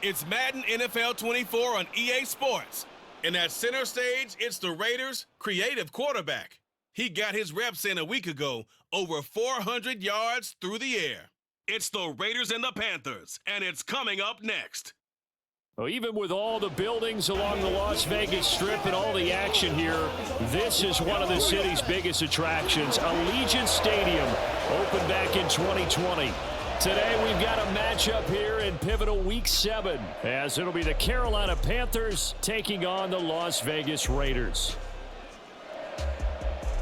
It's Madden NFL 24 on EA Sports. And at center stage, it's the Raiders' creative quarterback. He got his reps in a week ago, over 400 yards through the air. It's the Raiders and the Panthers, and it's coming up next. Well, even with all the buildings along the Las Vegas Strip and all the action here, this is one of the city's biggest attractions. Allegiant Stadium opened back in 2020. Today we've got a matchup here in pivotal Week 7, as it'll be the Carolina Panthers taking on the Las Vegas Raiders.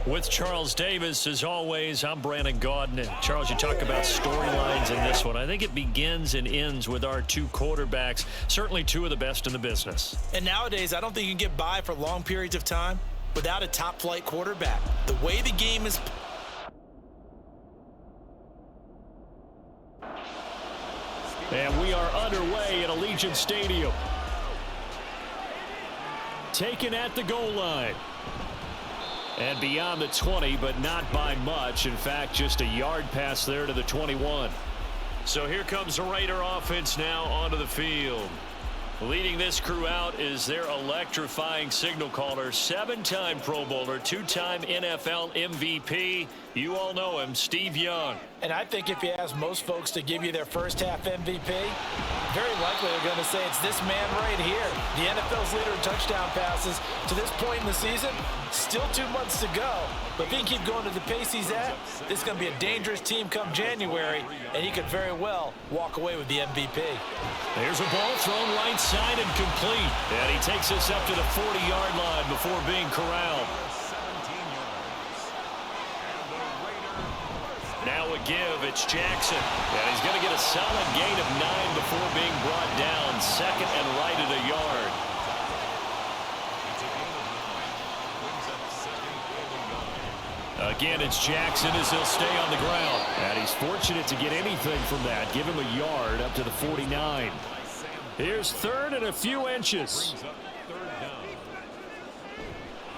With Charles Davis, as always, I'm Brandon Gaudin. And Charles, you talk about storylines in this one. I think it begins and ends with our two quarterbacks, certainly two of the best in the business. And nowadays, I don't think you can get by for long periods of time without a top-flight quarterback. The way the game is... And we are underway at Allegiant Stadium. Taken at the goal line. And beyond the 20, but not by much. In fact, just a yard pass there to the 21. So here comes the Raider offense now onto the field. Leading this crew out is their electrifying signal caller, 7-time Pro Bowler, 2-time NFL MVP. You all know him, Steve Young. And I think if you ask most folks to give you their first half MVP, very likely they're going to say it's this man right here. The NFL's leader in touchdown passes to this point in the season. Still 2 months to go. But if he can keep going at the pace he's at, this is going to be a dangerous team come January, and he could very well walk away with the MVP. There's a ball thrown right side and complete. And he takes us up to the 40-yard line before being corralled. Now a give, it's Jackson. And he's going to get a solid gain of 9 before being brought down. Second and right at a yard. Again, it's Jackson as he'll stay on the ground. And he's fortunate to get anything from that. Give him a yard up to the 49. Here's third and a few inches.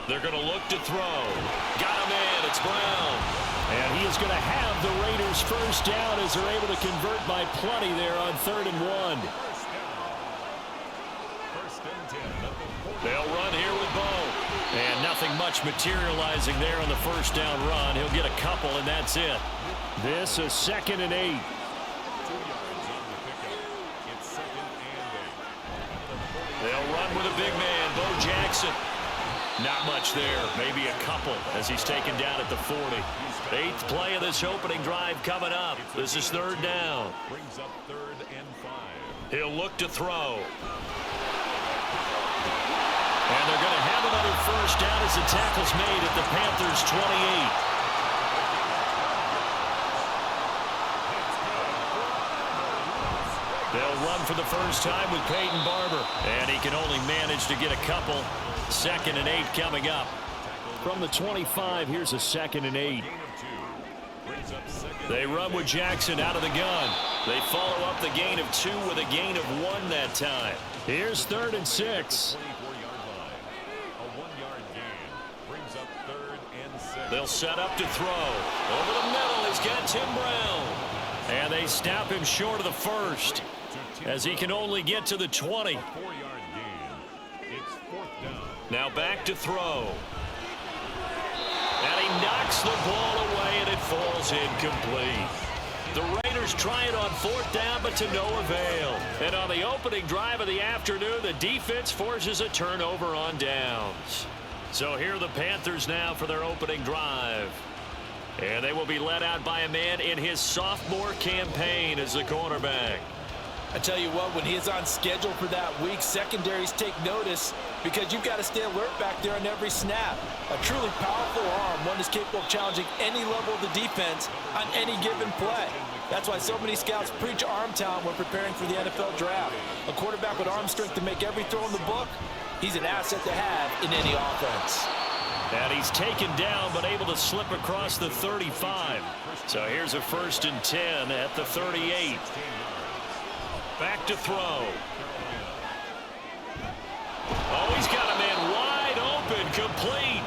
They're going to look to throw. Got him in. It's Brown. And he is going to have the Raiders first down as they're able to convert by plenty there on 3rd and 1. They'll run here with Bo. And nothing much materializing there on the first down run. He'll get a couple, and that's it. This is 2nd and 8. They'll run with a big man, Bo Jackson. Not much there, maybe a couple as he's taken down at the 40. 8th play of this opening drive coming up. This is 3rd down. Brings up 3rd and 5. He'll look to throw. And they're going to have another first down as the tackle's made at the Panthers' 28. They'll run for the first time with Peyton Barber. And he can only manage to get a couple. 2nd and 8 coming up. From the 25, here's a 2nd and 8. They run with Jackson out of the gun. They follow up the gain of 2 with a gain of 1 that time. Here's 3rd and 6. They'll set up to throw. Over the middle, he's got Tim Brown. And they stop him short of the first as he can only get to the 20. Now back to throw. And he knocks the ball away, and it falls incomplete. The Raiders try it on 4th down, but to no avail. And on the opening drive of the afternoon, the defense forces a turnover on downs. So here are the Panthers now for their opening drive. And they will be led out by a man in his sophomore campaign as the quarterback. I tell you what, when he is on schedule for that week, secondaries take notice because you've got to stay alert back there on every snap. A truly powerful arm, one is capable of challenging any level of the defense on any given play. That's why so many scouts preach arm talent when preparing for the NFL draft. A quarterback with arm strength to make every throw in the book, he's an asset to have in any offense. And he's taken down but able to slip across the 35. So here's a 1st and 10 at the 38. Back to throw. Oh, he's got a man wide open, complete.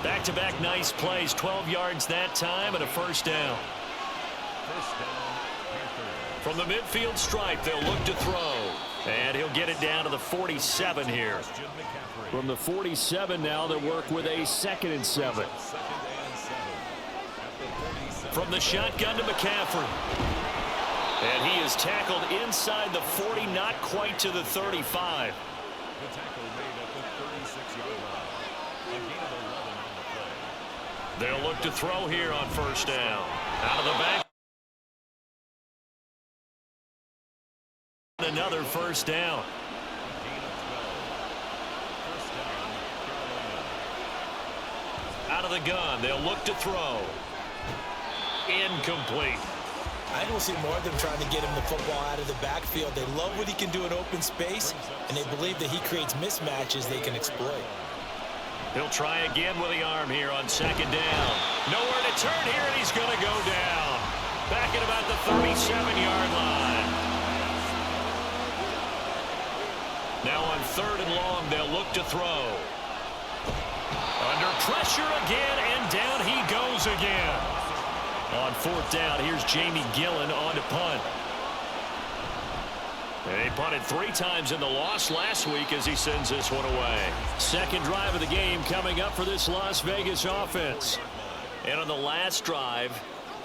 Back-to-back nice plays, 12 yards that time and a first down. From the midfield stripe, they'll look to throw. it down to the 47 here. From the 47 now, they'll work with a 2nd and 7. From the shotgun to McCaffrey. And he is tackled inside the 40, not quite to the 35. The tackle made at the 36-yard line. A gain of 11 on the play. They'll look to throw here on 1st down. Out of the back. Another 1st down. Out of the gun, they'll look to throw. Incomplete. I don't see more of them trying to get him the football out of the backfield. They love what he can do in open space, and they believe that he creates mismatches they can exploit. He'll try again with the arm here on 2nd down. Nowhere to turn here, and he's going to go down. Back at about the 37-yard line. Now on 3rd and long, they'll look to throw. Under pressure again, and down he goes again. On 4th down, here's Jamie Gillen on to punt. And he punted 3 times in the loss last week as he sends this one away. 2nd drive of the game coming up for this Las Vegas offense. And on the last drive,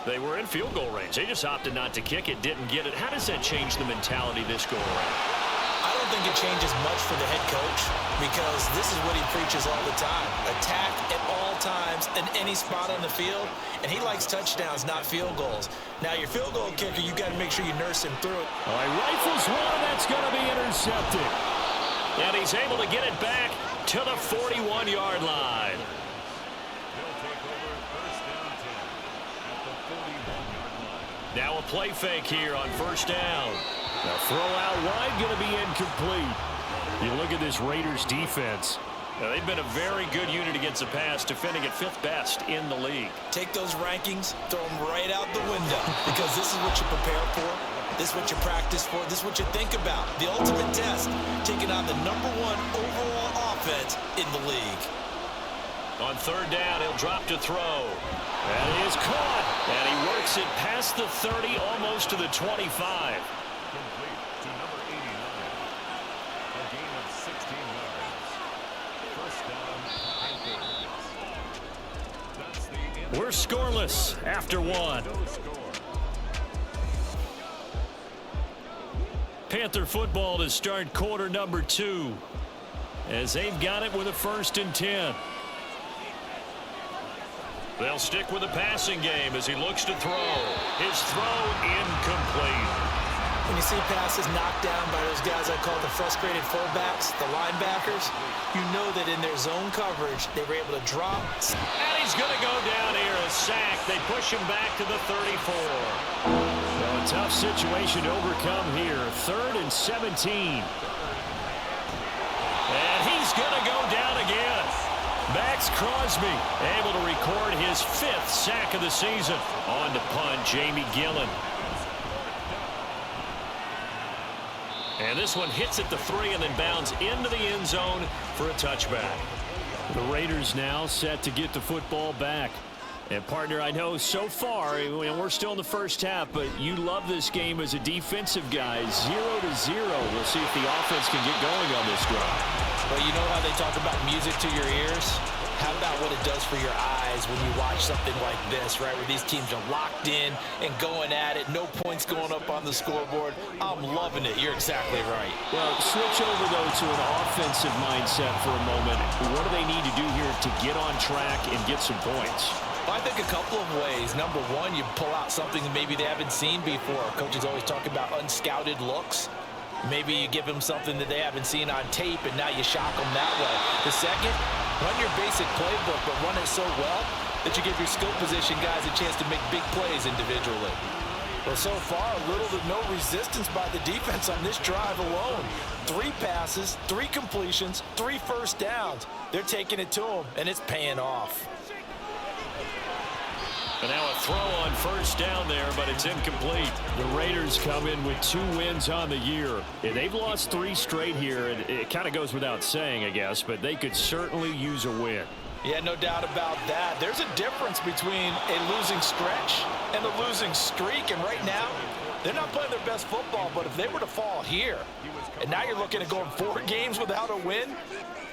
they were in field goal range. They just opted not to kick it, didn't get it. How does that change the mentality this go around? I don't think it changes much for the head coach because this is what he preaches all the time. Attack at all times in any spot on the field, and he likes touchdowns, not field goals. Now, your field goal kicker, you got to make sure you nurse him through it. All right, rifles one, that's going to be intercepted. And he's able to get it back to the 41-yard line. They'll take over 1st down 10 at the 41-yard line. Now a play fake here on 1st down. Now throw out wide, going to be incomplete. You look at this Raiders defense. Now, they've been a very good unit against the pass, defending at 5th best in the league. Take those rankings, throw them right out the window because this is what you prepare for. This is what you practice for. This is what you think about. The ultimate test, taking on the #1 overall offense in the league. On 3rd down, he'll drop to throw. And he is caught. And he works it past the 30, almost to the 25. Complete to number 89. A gain of 16 yards. 1st down, Panthers. That's the end. We're scoreless after 1. No score. Panther football to start quarter number 2. As they've got it with a 1st and 10. They'll stick with the passing game as he looks to throw. His throw incomplete. When you see passes knocked down by those guys I call the frustrated fullbacks, the linebackers, you know that in their zone coverage, they were able to drop. And he's going to go down here, a sack. They push him back to the 34. So a tough situation to overcome here. 3rd and 17. And he's going to go down again. Max Crosby able to record his 5th sack of the season. On to punt, Jamie Gillen. And this one hits at the 3 and then bounds into the end zone for a touchback. The Raiders now set to get the football back. And, partner, I know so far, and we're still in the first half, but you love this game as a defensive guy. 0-0. We'll see if the offense can get going on this drive. Well, you know how they talk about music to your ears? How about what it does for your eyes when you watch something like this, right, where these teams are locked in and going at it, no points going up on the scoreboard? I'm loving it. You're exactly right. Well, switch over, though, to an offensive mindset for a moment. What do they need to do here to get on track and get some points? I think a couple of ways. Number one, you pull out something that maybe they haven't seen before. Coaches always talk about unscouted looks. Maybe you give them something that they haven't seen on tape, and now you shock them that way. The second, run your basic playbook, but run it so well that you give your skill position guys a chance to make big plays individually. Well, so far, little to no resistance by the defense on this drive alone. 3 passes, 3 completions, 3 first downs. They're taking it to them, and it's paying off. And now a throw on first down there, but it's incomplete. The Raiders come in with 2 wins on the year. And they've lost 3 straight here, and it kind of goes without saying, I guess, but they could certainly use a win. Yeah, no doubt about that. There's a difference between a losing stretch and a losing streak, and right now, They're not playing their best football, but if they were to fall here, and now you're looking at going 4 games without a win,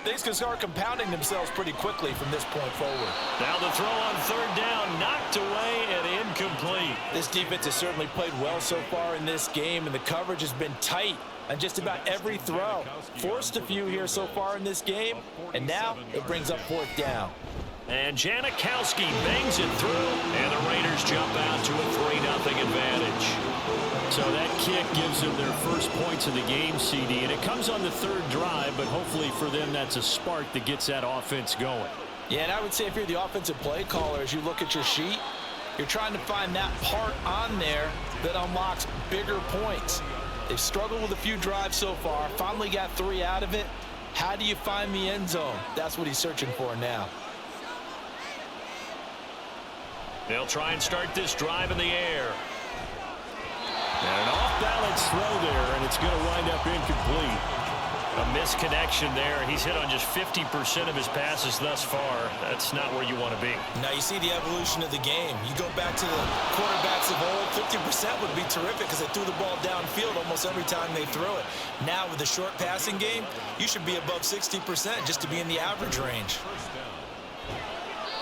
things can start compounding themselves pretty quickly from this point forward. Now the throw on 3rd down, knocked away and incomplete. This defense has certainly played well so far in this game, and the coverage has been tight on just about every throw. Forced a few here so far in this game, and now it brings up 4th down. And Janikowski bangs it through, and the Raiders jump out to a 3-0 advantage. So that kick gives them their first points of the game, CD, and it comes on the 3rd drive, but hopefully for them that's a spark that gets that offense going. Yeah, and I would say if you're the offensive play caller, as you look at your sheet, you're trying to find that part on there that unlocks bigger points. They've struggled with a few drives so far, finally got 3 out of it. How do you find the end zone? That's what he's searching for now. They'll try and start this drive in the air. And an off-balance throw there, and it's going to wind up incomplete. A misconnection there. He's hit on just 50% of his passes thus far. That's not where you want to be. Now you see the evolution of the game. You go back to the quarterbacks of old, 50% would be terrific because they threw the ball downfield almost every time they throw it. Now with the short passing game, you should be above 60% just to be in the average range.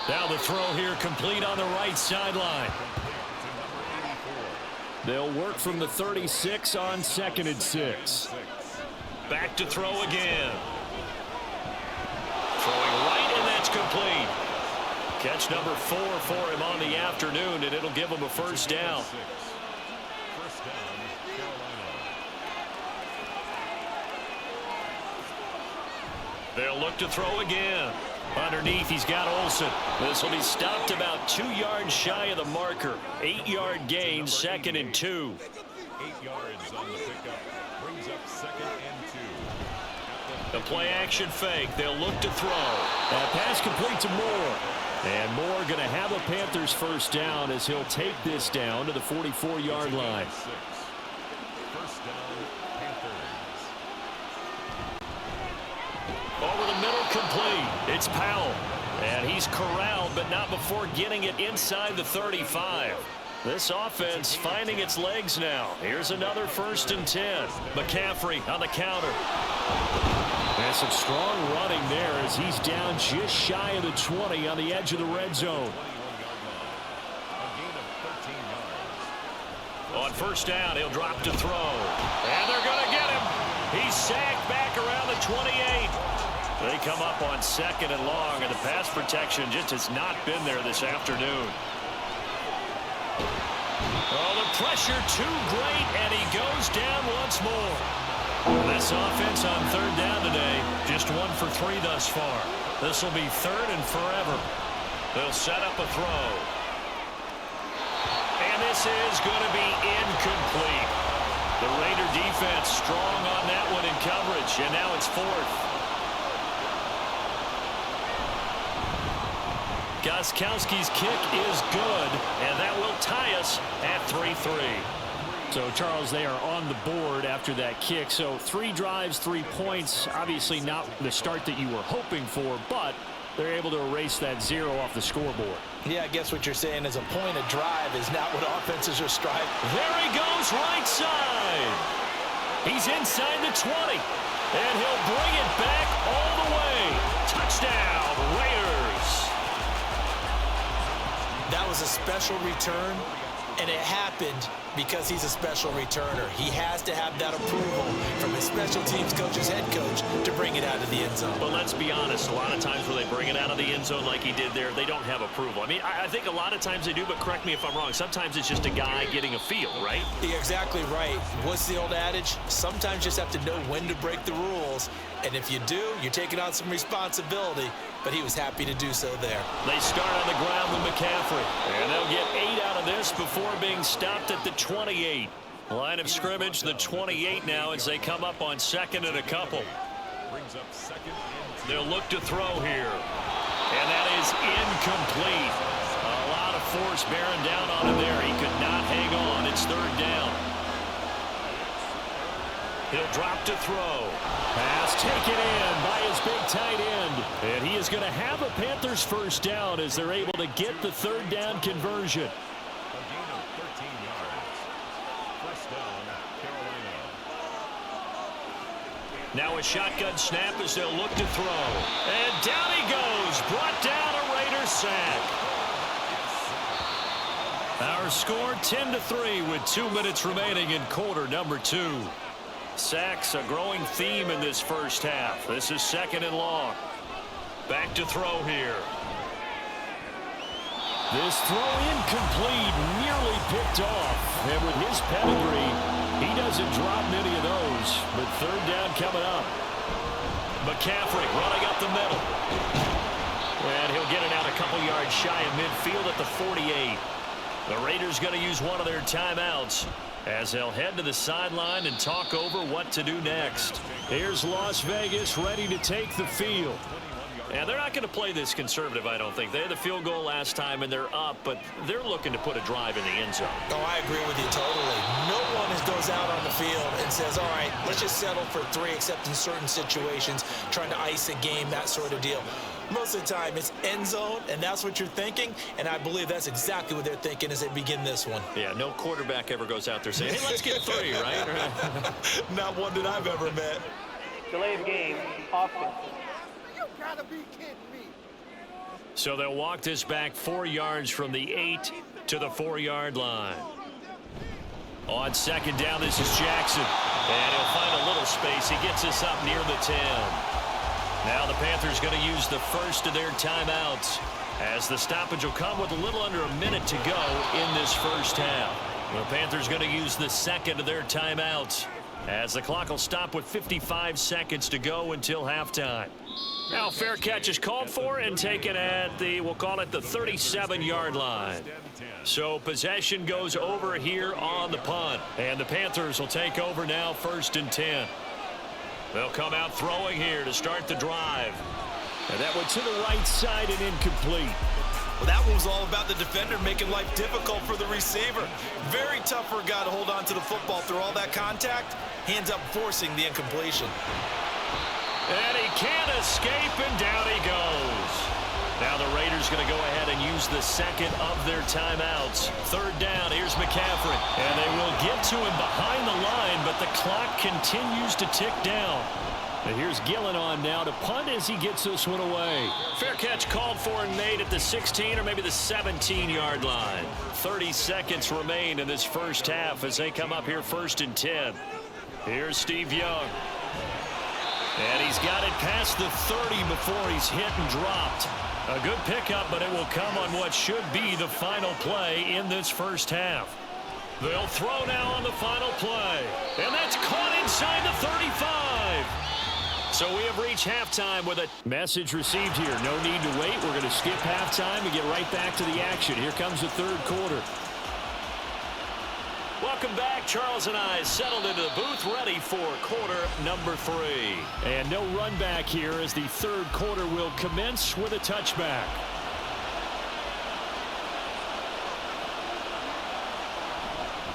Now the throw here complete on the right sideline. They'll work from the 36 on 2nd and 6. Back to throw again. Throwing right, and that's complete. Catch number 4 for him on the afternoon, and it'll give him a 1st down. They'll look to throw again. Underneath, he's got Olsen. This will be stopped about 2 yards shy of the marker. 8-yard gain, 2nd and 2. 8 yards on the pickup. Brings up 2nd and 2. The play action fake. They'll look to throw. That pass complete to Moore. And Moore going to have a Panthers 1st down as he'll take this down to the 44-yard line. 1st down, Panthers. Over the middle, complete. It's Powell. And he's corralled, but not before getting it inside the 35. This offense finding its legs now. Here's another 1st and 10. McCaffrey on the counter. And some strong running there as he's down just shy of the 20 on the edge of the red zone. On 1st down, he'll drop to throw. And they're going to get him. He's sacked back around the 28. They come up on 2nd and long, and the pass protection just has not been there this afternoon. Oh, the pressure too great, and he goes down once more. This offense on 3rd down today, just 1 for 3 thus far. This will be 3rd and forever. They'll set up a throw. And this is going to be incomplete. The Raider defense strong on that one in coverage, and now it's 4th. Gostkowski's kick is good, and that will tie us at 3-3. So, Charles, they are on the board after that kick. So, 3 drives, 3 points. Obviously not the start that you were hoping for, but they're able to erase that 0 off the scoreboard. Yeah, I guess what you're saying is a point of drive is not what offenses are striving. There he goes, right side. He's inside the 20, and he'll bring it back all the way. Touchdown, Raiders. That was a special return, and it happened because he's a special returner. He has to have that approval from his special teams coach's head coach to bring it out of the end zone. But let's be honest, a lot of times when they bring it out of the end zone like he did there, they don't have approval. I mean, I think a lot of times they do, but correct me if I'm wrong. Sometimes it's just a guy getting a feel, right? You're exactly right. What's the old adage? Sometimes you just have to know when to break the rules, and if you do, you're taking on some responsibility, but he was happy to do so there. They start on the ground with McCaffrey, and they'll get 8 out of this before being stopped at the 28. Line of scrimmage, the 28 now as they come up on 2nd and a couple. Brings up 2nd and 2. They'll look to throw here. And that is incomplete. A lot of force bearing down on him there. He could not hang on. It's 3rd down. He'll drop to throw. Pass taken in by his big tight end. And he is going to have a Panthers 1st down as they're able to get the 3rd down conversion. A gain of 13 yards. 1st Now a shotgun snap as they'll look to throw. And down he goes. Brought down a Raider sack. Our score 10-3 with 2 minutes remaining in quarter number 2. Sacks a growing theme in this first half. This is 2nd and long. Back to throw here. This throw incomplete, nearly picked off. And with his pedigree, he doesn't drop many of those. But 3rd down coming up. McCaffrey running up the middle. And he'll get it out a couple yards shy of midfield at the 48. The Raiders going to use one of their timeouts as they'll head to the sideline and talk over what to do next. Here's Las Vegas ready to take the field. And they're not going to play this conservative, I don't think. They had the field goal last time, and they're up, but they're looking to put a drive in the end zone. Oh, I agree with you totally. No one goes out on the field and says, all right, let's just settle for 3, except in certain situations, trying to ice a game, that sort of deal. Most of the time, it's end zone, and that's what you're thinking, and I believe that's exactly what they're thinking as they begin this one. Yeah, no quarterback ever goes out there saying, hey, let's get 3, right? Not one that I've ever met. Delay of game, offense. You gotta be kidding me. So they'll walk this back 4 yards from the 8 to the 4-yard line. On 2nd down, this is Jackson. And he'll find a little space. He gets us up near the 10. Now the Panthers going to use the first of their timeouts as the stoppage will come with a little under a minute to go in this first half. The Panthers going to use the 2nd of their timeouts as the clock will stop with 55 seconds to go until halftime. Now fair catch is called for and taken at the, we'll call it the 37-yard line. So possession goes over here on the punt. And the Panthers will take over now 1st and 10. They'll come out throwing here to start the drive. And that went to the right side and incomplete. Well, that one was all about the defender making life difficult for the receiver. Very tough for a guy to hold on to the football through all that contact. Hands up, forcing the incompletion. And he can't escape, and down he goes. Now the Raiders going to go ahead and use the 2nd of their timeouts. 3rd down, here's McCaffrey. And they will get to him behind the line, but the clock continues to tick down. And here's Gillen on now to punt as he gets this one away. Fair catch called for and made at the 16 or maybe the 17-yard line. 30 seconds remain in this first half as they come up here 1st and 10. Here's Steve Young. And he's got it past the 30 before he's hit and dropped. A good pickup, but it will come on what should be the final play in this first half. They'll throw now on the final play. And that's caught inside the 35. So we have reached halftime with a message received here. No need to wait. We're going to skip halftime and get right back to the action. Here comes the 3rd quarter. Welcome back. Charles and I settled into the booth ready for quarter number 3. And no run back here as the 3rd quarter will commence with a touchback.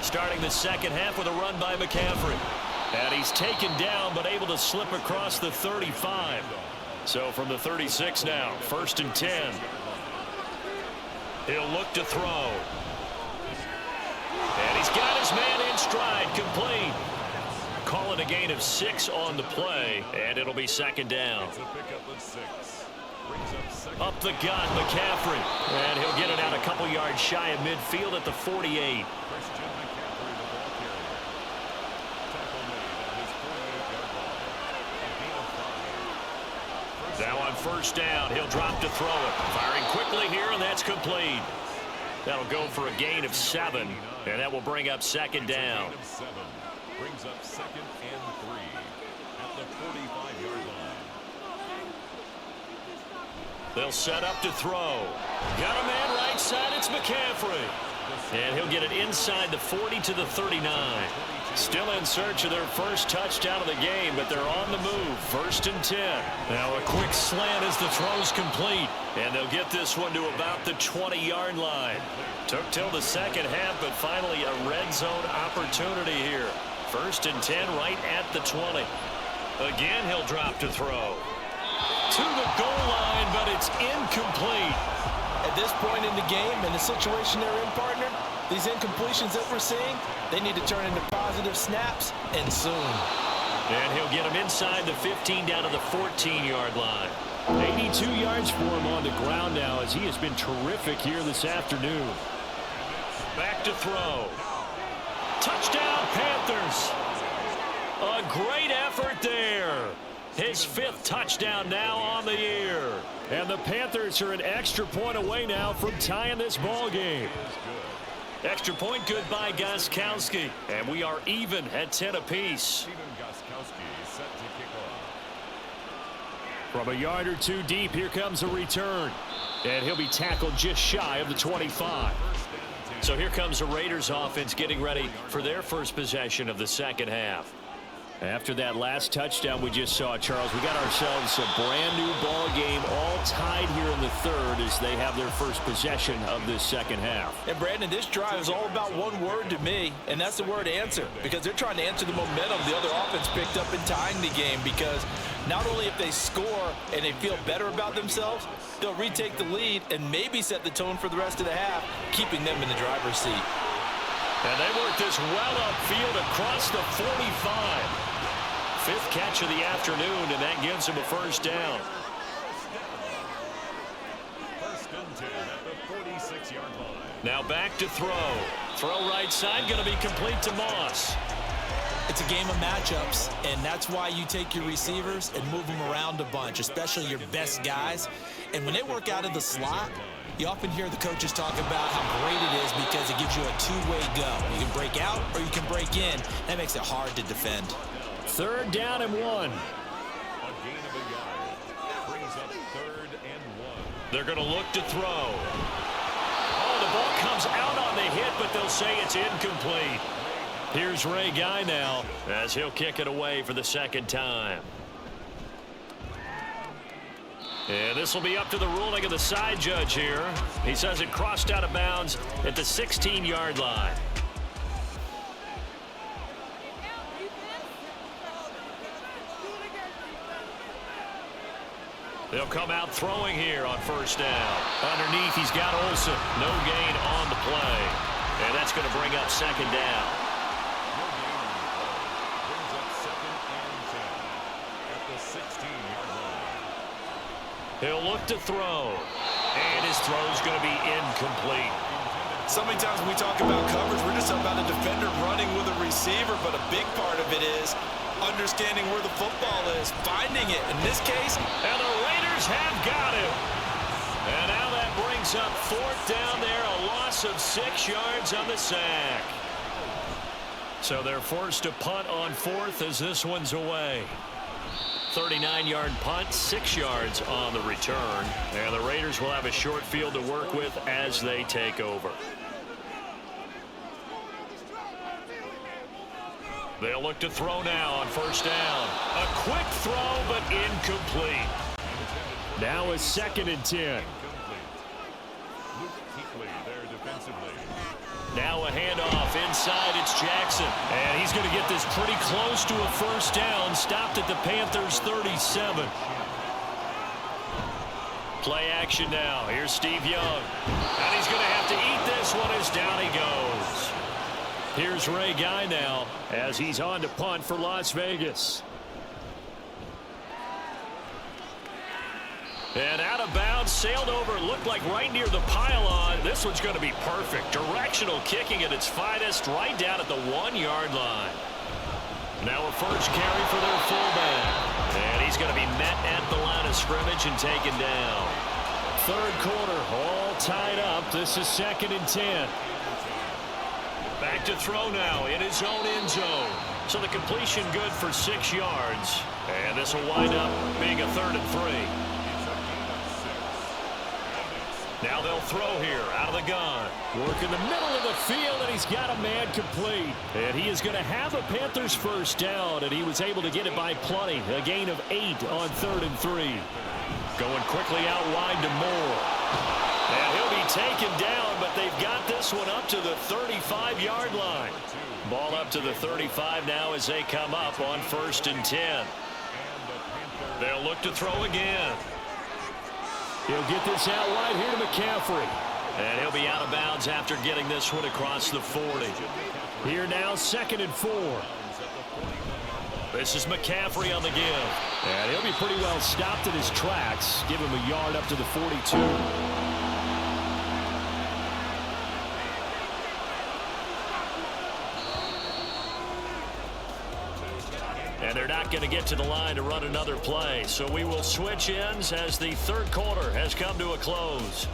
Starting the 2nd half with a run by McCaffrey. And he's taken down but able to slip across the 35. So from the 36 now, 1st and 10. He'll look to throw. And he's got his man in stride, complete. Call it a gain of 6 on the play, and it'll be 2nd down. Up the gut, McCaffrey. And he'll get it out a couple yards shy of midfield at the 48. Now on 1st down, he'll drop to throw it. Firing quickly here, and that's complete. That'll go for a gain of 7, and that will bring up 2nd down. Brings up 2nd and 3 at the 45-yard line. They'll set up to throw. Got a man right side. It's McCaffrey. And he'll get it inside the 40 to the 39. Still in search of their first touchdown of the game, but they're on the move. 1st and 10. Now a quick slant as the throw's complete. And they'll get this one to about the 20-yard line. Took till the 2nd half, but finally a red zone opportunity here. 1st and 10 right at the 20. Again, he'll drop to throw. To the goal line, but it's incomplete. At this point in the game and the situation they're in, partner, these incompletions that we're seeing, they need to turn into positive snaps, and soon. And he'll get him inside the 15 down to the 14-yard line. 82 yards for him on the ground now as he has been terrific here this afternoon. Back to throw. Touchdown, Panthers. A great effort there. His 5th touchdown now on the year. And the Panthers are an extra point away now from tying this ball game. Extra point good by Gostkowski. And we are even at 10 apiece. From a yard or two deep, here comes a return. And he'll be tackled just shy of the 25. So here comes the Raiders offense getting ready for their first possession of the second half. After that last touchdown we just saw, Charles, we got ourselves a brand new ball game, all tied here in the third as they have their first possession of this second half. And Brandon, this drive is all about one word to me, and that's the word answer, because they're trying to answer the momentum the other offense picked up in tying the game, because not only if they score and they feel better about themselves, they'll retake the lead and maybe set the tone for the rest of the half, keeping them in the driver's seat. And they work this well upfield across the 45. 5th catch of the afternoon, and that gives him a first down. First and 10 at the 46-yard line. Now back to throw. Throw right side, going to be complete to Moss. It's a game of matchups, and that's why you take your receivers and move them around a bunch, especially your best guys. And when they work out of the slot, you often hear the coaches talk about how great it is because it gives you a two-way go. You can break out or you can break in. That makes it hard to defend. 3rd down and 1. A gain of a yard. Brings up 3rd and 1. They're going to look to throw. Oh, the ball comes out on the hit, but they'll say it's incomplete. Here's Ray Guy now as he'll kick it away for the second time. And this will be up to the ruling of the side judge here. He says it crossed out of bounds at the 16-yard line. They'll come out throwing here on first down. Underneath, he's got Olsen. No gain on the play. And that's going to bring up second down. No gain on the play. Brings up 2nd and 10 at the 16-yard line. He'll look to throw. And his throw's going to be incomplete. So many times when we talk about coverage, we're just talking about a defender running with a receiver, but a big part of it is understanding where the football is, finding it. In this case, and the Raiders have got him. And now that brings up 4th down there, a loss of 6 yards on the sack. So they're forced to punt on 4th as this one's away. 39-yard punt, 6 yards on the return. And the Raiders will have a short field to work with as they take over. They'll look to throw now on first down. A quick throw, but incomplete. Now is 2nd and 10. Now a handoff inside. It's Jackson. And he's going to get this pretty close to a first down. Stopped at the Panthers' 37. Play action now. Here's Steve Young. And he's going to have to eat this one as down he goes. Here's Ray Guy now as he's on to punt for Las Vegas. And out of bounds, sailed over, looked like right near the pylon. This one's going to be perfect. Directional kicking at its finest, right down at the 1-yard line. Now a first carry for their fullback. And he's going to be met at the line of scrimmage and taken down. 3rd quarter, all tied up. This is 2nd and 10. Back to throw now in his own end zone. So the completion good for 6 yards. And this will wind up being a 3rd and 3. Now they'll throw here out of the gun. Work in the middle of the field, and he's got a man complete. And he is going to have a Panthers first down, and he was able to get it by plenty. A gain of 8 on 3rd and 3. Going quickly out wide to Moore. And he'll be taken down, but they've got this one up to the 35-yard line. Ball up to the 35 now as they come up on 1st and 10. They'll look to throw again. He'll get this out wide here to McCaffrey. And he'll be out of bounds after getting this one across the 40. Here now, 2nd and 4. This is McCaffrey on the give. And he'll be pretty well stopped in his tracks. Give him a yard up to the 42. And they're not going to get to the line to run another play. So we will switch ends as the third quarter has come to a close.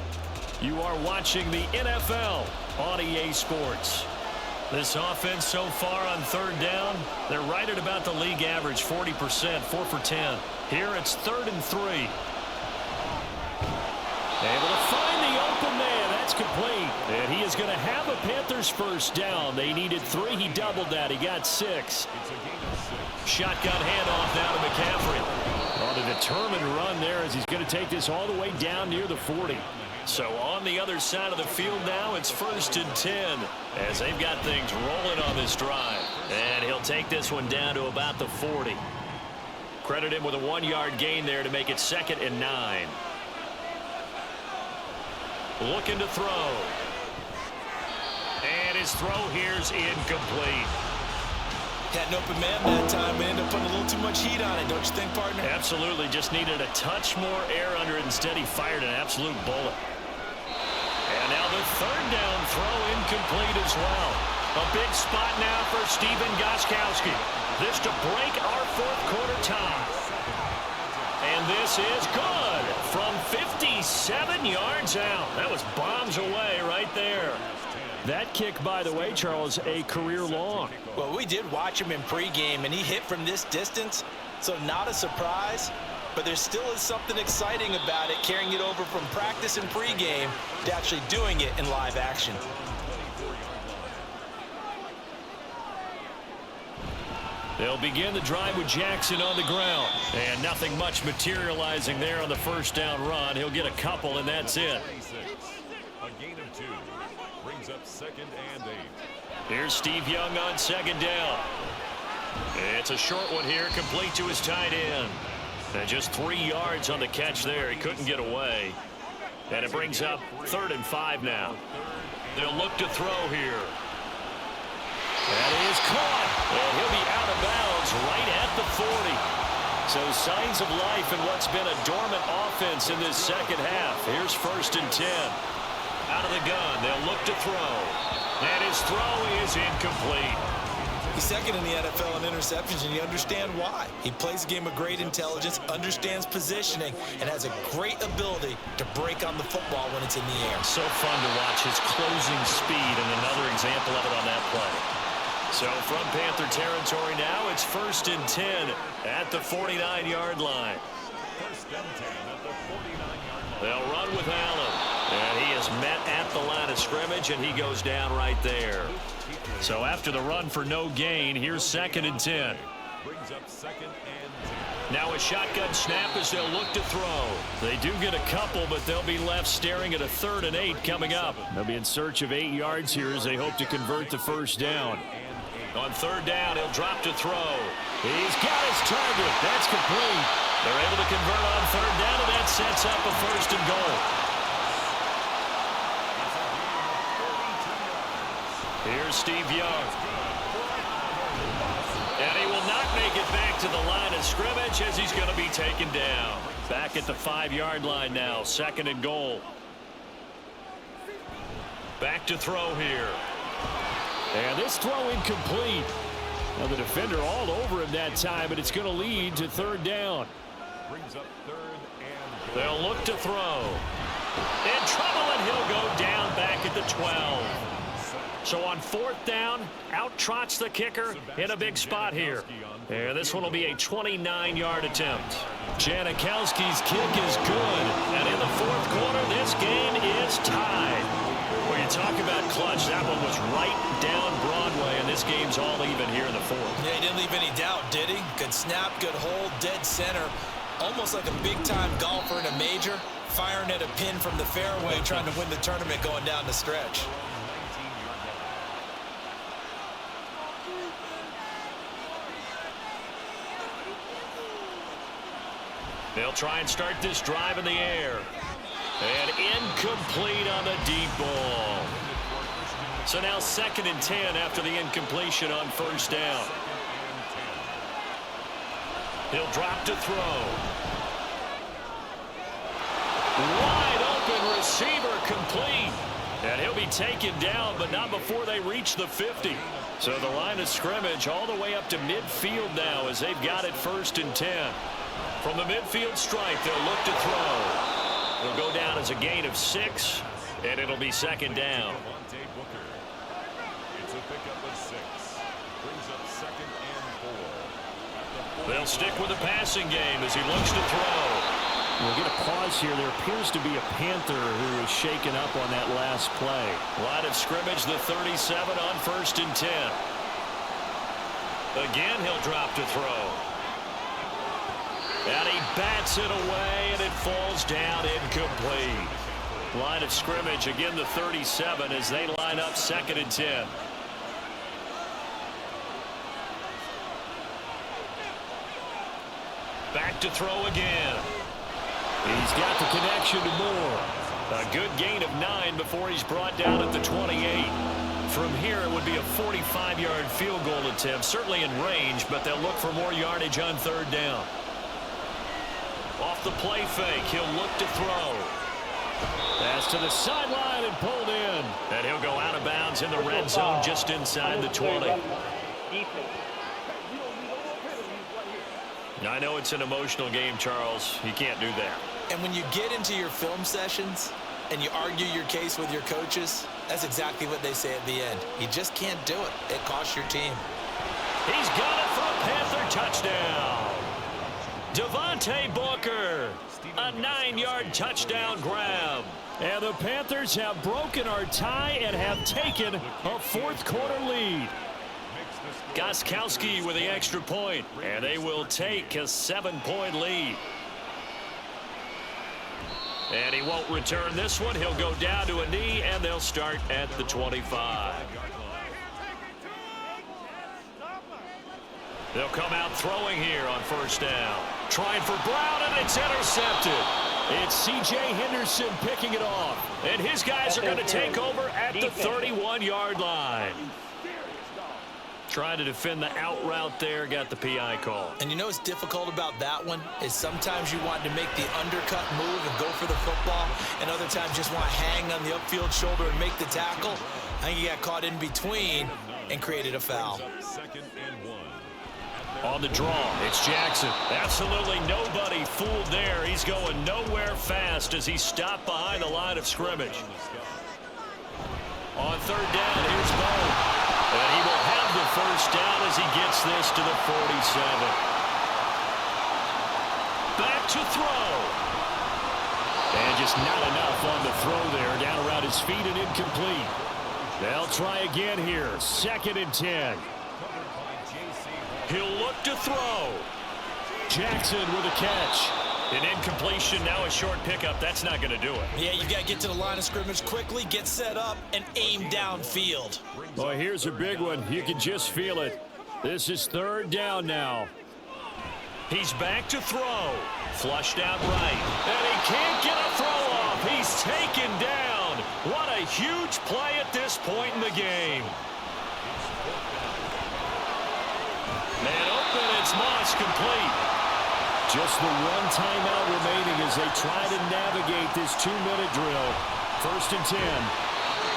You are watching the NFL on EA Sports. This offense so far on third down, they're right at about the league average, 40%, 4 for 10. Here it's 3rd and 3. Able to find the open man. That's complete. And he is going to have a Panthers first down. They needed 3. He doubled that. He got 6. Shotgun handoff now to McCaffrey. On a determined run there as he's going to take this all the way down near the 40. So on the other side of the field now, it's 1st and 10 as they've got things rolling on this drive. And he'll take this one down to about the 40. Credit him with a 1-yard gain there to make it 2nd and 9. Looking to throw. And his throw here's incomplete. Had an open man that time and ended up putting a little too much heat on it, don't you think, partner? Absolutely. Just needed a touch more air under it. Instead, he fired an absolute bullet. And now the 3rd down throw incomplete as well. A big spot now for Stephen Gostkowski. This to break our 4th quarter tie. And this is good from 57 yards out. That was bombs away right there. That kick, by the way, Charles, a career long. Well, we did watch him in pregame, and he hit from this distance, so not a surprise. But there still is something exciting about it, carrying it over from practice and pregame to actually doing it in live action. They'll begin the drive with Jackson on the ground. And nothing much materializing there on the first down run. He'll get a couple, and that's it. A gain of 2. Brings up 2nd and 8. Here's Steve Young on 2nd down. It's a short one here, complete to his tight end. And just 3 yards on the catch there. He couldn't get away. And it brings up 3rd and 5 now. They'll look to throw here. That is caught. And he'll be out of bounds right at the 40. So signs of life in what's been a dormant offense in this second half. Here's 1st and 10. Out of the gun. They'll look to throw. And his throw is incomplete. He's 2nd in the NFL in interceptions, and you understand why. He plays a game of great intelligence, understands positioning, and has a great ability to break on the football when it's in the air. So fun to watch his closing speed, and another example of it on that play. So from Panther territory now, it's 1st and 10 at the 49-yard line. 1st and 10 at the 49-yard line. They'll run with Allen. And he is met at the line of scrimmage, and he goes down right there. So after the run for no gain, here's 2nd and 10. Brings up 2nd and 10. Now a shotgun snap as they'll look to throw. They do get a couple, but they'll be left staring at a 3rd and 8 coming up. They'll be in search of 8 yards here as they hope to convert the first down. On 3rd down, he'll drop to throw. He's got his target. That's complete. They're able to convert on 3rd down, and that sets up a 1st and goal. Here's Steve Young. And he will not make it back to the line of scrimmage as he's going to be taken down. Back at the 5-yard line now, 2nd and goal. Back to throw here. And this throw incomplete. Now the defender all over him that time, but it's going to lead to 3rd down. Brings up 3rd and They'll look to throw. In trouble, and he'll go down back at the 12. So on 4th down, out trots the kicker in a big spot here. And this one will be a 29-yard attempt. Janikowski's kick is good. And in the 4th quarter, this game is tied. When you talk about clutch, that one was right down Broadway, and this game's all even here in the 4th. Yeah, he didn't leave any doubt, did he? Good snap, good hold, dead center. Almost like a big-time golfer in a major, firing at a pin from the fairway, trying to win the tournament going down the stretch. They'll try and start this drive in the air. And incomplete on the deep ball. So now 2nd and 10 after the incompletion on 1st down. He'll drop to throw. Wide open receiver complete. And he'll be taken down, but not before they reach the 50. So the line of scrimmage all the way up to midfield now as they've got it 1st and 10. From the midfield stripe, they'll look to throw. It'll go down as a gain of 6, and it'll be 2nd down. It's a pickup of 6. Brings up 2nd and 4. They'll stick with the passing game as he looks to throw. We'll get a pause here. There appears to be a Panther who was shaken up on that last play. Line of scrimmage, the 37 on 1st and 10. Again, he'll drop to throw. And he bats it away, and it falls down incomplete. Line of scrimmage, again, the 37 as they line up 2nd and 10. Back to throw again. He's got the connection to Moore. A good gain of 9 before he's brought down at the 28. From here, it would be a 45-yard field goal attempt, certainly in range, but they'll look for more yardage on 3rd down. Off the play fake, he'll look to throw. Pass to the sideline and pulled in. And he'll go out of bounds in the red zone just inside the 20. I know it's an emotional game, Charles. You can't do that. And when you get into your film sessions and you argue your case with your coaches, that's exactly what they say at the end. You just can't do it. It costs your team. He's got it for a Panther touchdown. Devontae Booker, a 9-yard touchdown grab. And the Panthers have broken our tie and have taken a 4th quarter lead. Gostkowski with the extra point, and they will take a 7-point lead. And he won't return this one. He'll go down to a knee, and they'll start at the 25. They'll come out throwing here on 1st down. Trying for Brown, and it's intercepted. It's C.J. Henderson picking it off. And his guys are going to take over at the 31-yard line. Trying to defend the out route there, got the PI call. And you know what's difficult about that one is sometimes you want to make the undercut move and go for the football, and other times just want to hang on the upfield shoulder and make the tackle. I think he got caught in between and created a foul. On the draw, it's Jackson. Absolutely nobody fooled there. He's going nowhere fast as he's stopped behind the line of scrimmage. On 3rd down, here's Bone. And he will have the 1st down as he gets this to the 47. Back to throw. And just not enough on the throw there. Down around his feet and incomplete. They'll try again here. 2nd and 10. He'll look to throw. Jackson with a catch. An incompletion, now a short pickup. That's not going to do it. Yeah, you got to get to the line of scrimmage quickly, get set up, and aim downfield. Well, here's a big one. You can just feel it. This is 3rd down now. He's back to throw. Flushed out right. And he can't get a throw off. He's taken down. What a huge play at this point in the game. Man open, it's Moss complete. Just the one timeout remaining as they try to navigate this 2-minute drill. 1st and 10.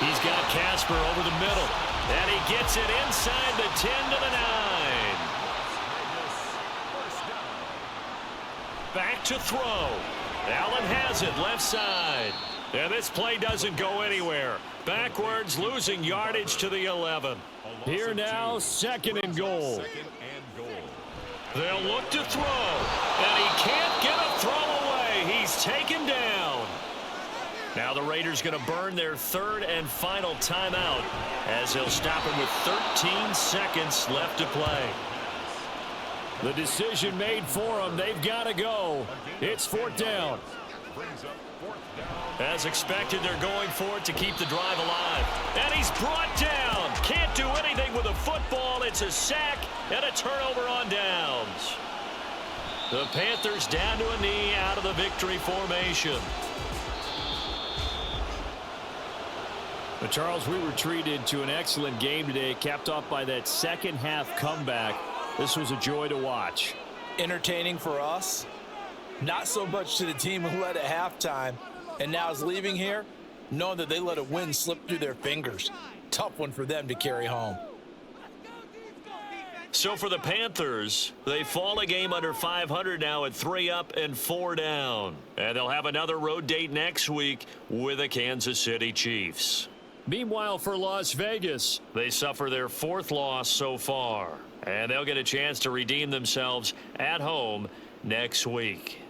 He's got Casper over the middle. And he gets it inside the 10 to the 9. Back to throw. Allen has it left side. And this play doesn't go anywhere. Backwards, losing yardage to the 11. Here now, 2nd and goal. They'll look to throw. And he can't get a throw away. He's taken down. Now the Raiders going to burn their 3rd and final timeout as they'll stop him with 13 seconds left to play. The decision made for them. They've got to go. It's 4th down. As expected, they're going for it to keep the drive alive. And he's brought down. Can't do anything with a football. It's a sack and a turnover on downs. The Panthers down to a knee out of the victory formation. But Charles, we were treated to an excellent game today, capped off by that second half comeback. This was a joy to watch. Entertaining for us, not so much to the team who led at halftime and now is leaving here, knowing that they let a win slip through their fingers. Tough one for them to carry home. So for the Panthers, they fall a game under 500 now at 3 up and 4 down. And they'll have another road date next week with the Kansas City Chiefs. Meanwhile, for Las Vegas, they suffer their 4th loss so far. And they'll get a chance to redeem themselves at home next week.